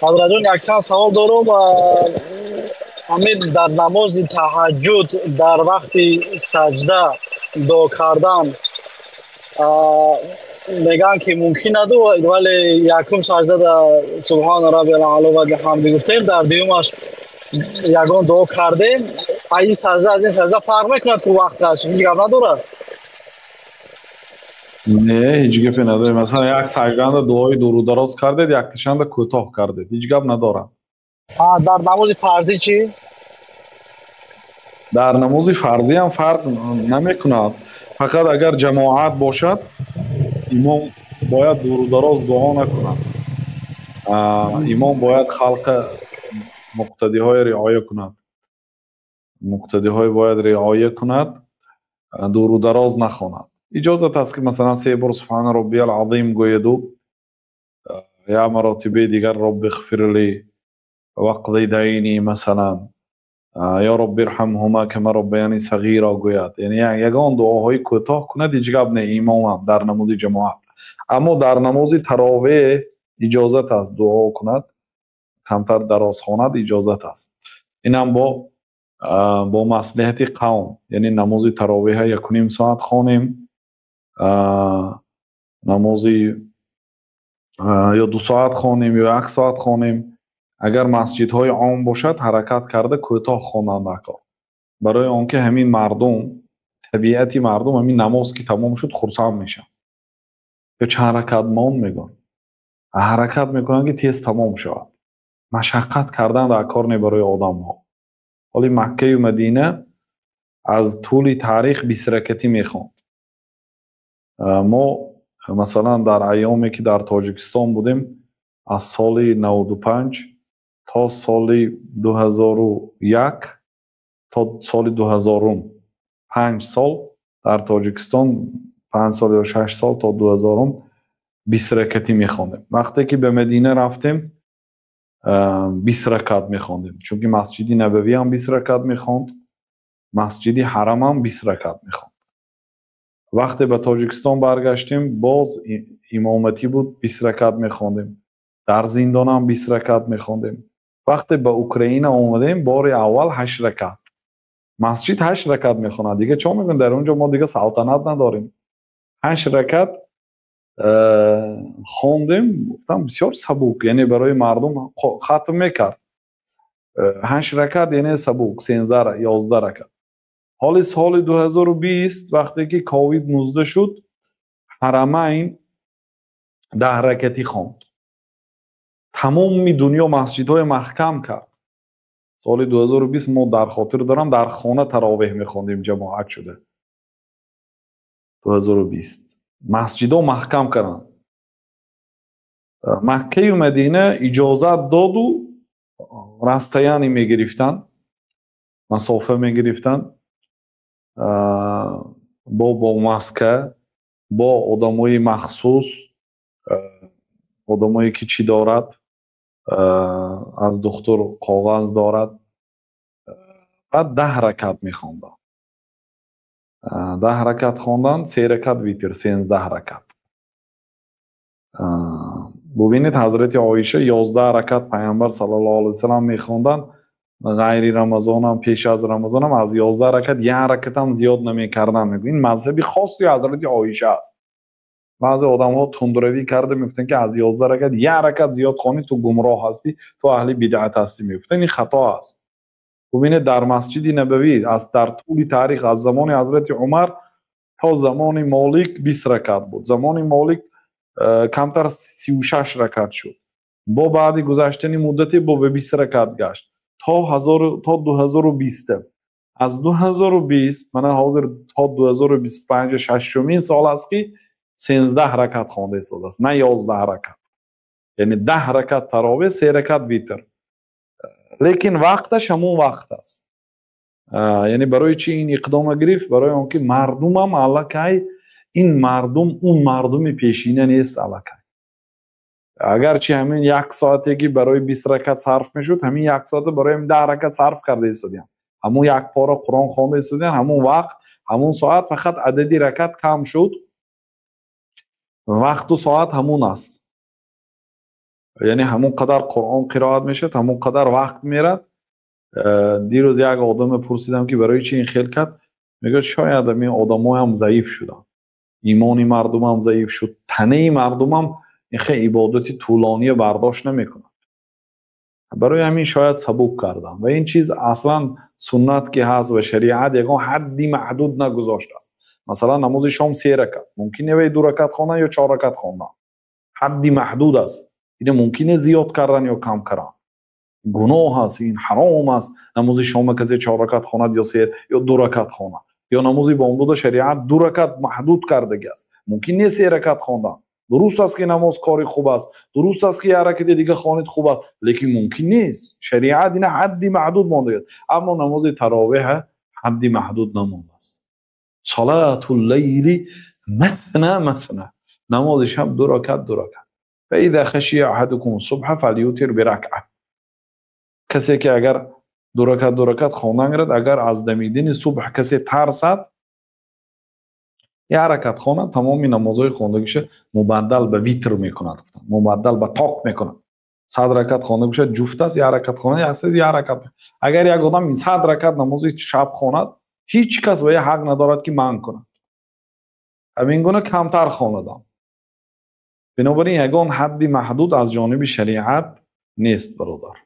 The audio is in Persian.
حضرتون یک چند سوال دارم. همین در نماز تهجد در وقت سجده دعا کردن میگن که ممکن نداره، ولی یکم سجده در سبحان ربی الاعلی و بحمده گفتیم، در دیومش یگان دعا کردیم. این سجده از این سجده فرق میکند که وقتش هیچ گپ نداره؟ نه، هیچ گپی نداره. مثلا یک سجده دعای درود دراز کردید، یک تشنده کوتاه کردید، هیچ گپ نداره. در نماز فرضی چی؟ در نماز فرضی هم فرق نمیکند. فقط اگر جماعت باشد امام باید درود دراز دعا نکند. امام باید خلق مقتدی های رعایه کند. مقتدی های باید رعایه کند، درود دراز نخواند. اجازت است که مثلا 3 بار سبحان ربی العظیم گوید و یا مراتبه دیگر رب اغفر لی وقضی دینی مثلا، یا رب ارحمهما کما ربیانی صغیرا گوید. یعنی یگان دعاهای کوتاه کند، هیچ گپ نه امام هم در نماز جماعت. اما در نماز تراویح اجازت است دعا کند، کمتر دراز خواند اجازت است. این هم با مصلحت قوم. یعنی نماز تراویح 1.5 ساعت خوانیم، نماز یا 2 ساعت خوانیم یا 1 ساعت خوانیم. اگر مسجدهای عام باشد حرکت کرده کوتاه خوانند کار، برای آنکه همین مردم، طبیعتی مردم همین نماز که تمام شد خرسند میشن یا چند رکعت ماند میگن، حرکت میکنن که تیز تمام شود. مشقت کردن در کار نه برای آدم ها. ولی مکه و مدینه از طول تاریخ 20 رکعتی میخواند. ما مثلا در ایامی که در تاجیکستان بودیم، از سال 95 تا سال 2001 تا سال 2000 5 سال در تاجیکستان، 5 سال یا 6 سال تا 2000 20 رکعتی میخواندیم. وقتی که به مدینه رفتیم 20 رکعت میخواندیم، چون که مسجد نبوی هم 20 رکعت میخواند، مسجد حرم هم 20 رکعت میخواند. وقتی به تاجیکستان برگشتیم باز امامتی بود، 20 رکعت میخواندیم. در زندان هم 20 رکعت میخواندیم. وقتی به اوکراین اومدیم بار اول 8 رکعت. مسجد 8 رکعت میخواند. دیگه چون میگن در اونجا ما دیگه سلطنت نداریم. 8 رکعت خوندیم، گفتم بسیار سبک، یعنی برای مردم ختم میکرد. 8 رکعت یعنی سبک، 13 11 رکعت. حالی سال 2020 وقتی که کووید 19 شد، حرمین 10 رکعتی خواند. تمام دنیا مسجدهای محکم کرد. سال 2020 ما در خاطر دارم در خانه تراویح میخوندیم، جماعت شده. 2020 مسجدها محکم کردن. مکه و مدینه اجازت داد و رستیانی میگرفتن، مسافه میگرفتن، با مسکه، با آدمای مخصوص، آدمایی که چی دارد، از دکتر کاغذ دارد. بعد 10 رکعت میخوندن. 10 رکعت خواندن، 3 رکعت ویتر، 13 رکعت. ببینید حضرت عایشه 11 رکعت پیامبر صلی الله علیه و سلم میخوندن. غیر رمضان هم پیش از رمضان هم از 11 رکعت 1 رکعت هم زیاد نمیکردن. این مذهبی خاصی حضرت عایشه است. بعضی آدم ها تندروی کرده میگفتن که از 11 رکعت 1 رکعت زیاد خوانی تو گمراه هستی، تو اهل بدعت هستی. میگفتن این خطا است. ببینید در مسجد نبوی از در طول تاریخ از زمان حضرت عمر تا زمان مالک 20 رکعت بود. زمان مالک کمتر 36 رکعت شد. با بعد گذشتن مدتی با 20 رکعت گشت تا 2020. از 2020 من حاضر تا 2025 ششمین سال است که 13 رکعت خوانده شده است، نه 11 رکعت. یعنی 10 رکعت تراویح، 3 رکعت ویتر. لیکن وقتش همون وقت است. یعنی برای چی این اقدام گرفت؟ برای آنکه مردم هم الکی این مردم اون مردم پیشینه نیست. الکی اگرچه همین 1 ساعتی که برای 20 رکعت صرف میشد، همین 1 ساعت برای 10 رکعت صرف کرده ایستادیم، همون 1 پاره قرآن خوانده ایستادیم، همون وقت همون ساعت، فقط عددی رکعت کم شد. وقت و ساعت همون است. یعنی همون قدر قرآن قرائت میشه همون قدر وقت میرد. دیروز یک آدم پرسیدم که برای چی این خیل کرد، میگه شاید این آدمای هم ضعیف شدن، ایمان مردم هم ضعیف شد، تنه مردم هم این خیلی عبادت طولانی برداشت نمیکنن، برای همین شاید سبک کردن. و این چیز اصلا سنت که هست و شریعت یگان حدی محدود نگذاشته است. مثلا نماز شام 3 رکعت ممکنه و 2 رکعت خوانن یا 4 رکعت خوانن، حدی محدود است. این ممکنه زیاد کردن یا کم کردن، گناه هست، این حرام است. نماز شام کسی 4 رکعت خواند یا 3 یا 2 رکعت خواند، یا نمازی با امداد شریعت 2 رکعت محدود کردگی است، ممکن نیست 3 رکعت خواندن. درست است که نماز کاری خوب است، درست است که یه حرکت دیگه خوانید خوب است، لیکن ممکن نیست. شریعت این حدی محدود مانده. اما نماز تراویح حدی محدود نمانده است. صلات اللیل مثنى مثنى، نماز شب 2 رکعت 2 رکعت. فاذا خشی احدکم الصبح فلیوتر برکعه. کسی که اگر 2 رکعت 2 رکعت خواندن گرد، اگر از دمیدن صبح کسی ترسد یه حرکت خواند، تمامی نمازهای خواندگیش مبدل به ویتر میکند، مبدل به طاق میکند. 100 رکعت خوانده باشد جفت است، یه حرکت خواند یه حرکت. اگر یک آدم 100 رکعت نماز شب خواند، هیچ کس به حق ندارد که منع کند. همین گونه کمتر خواندن. بنابراین یگان حدی محدود از جانب شریعت نیست برادر.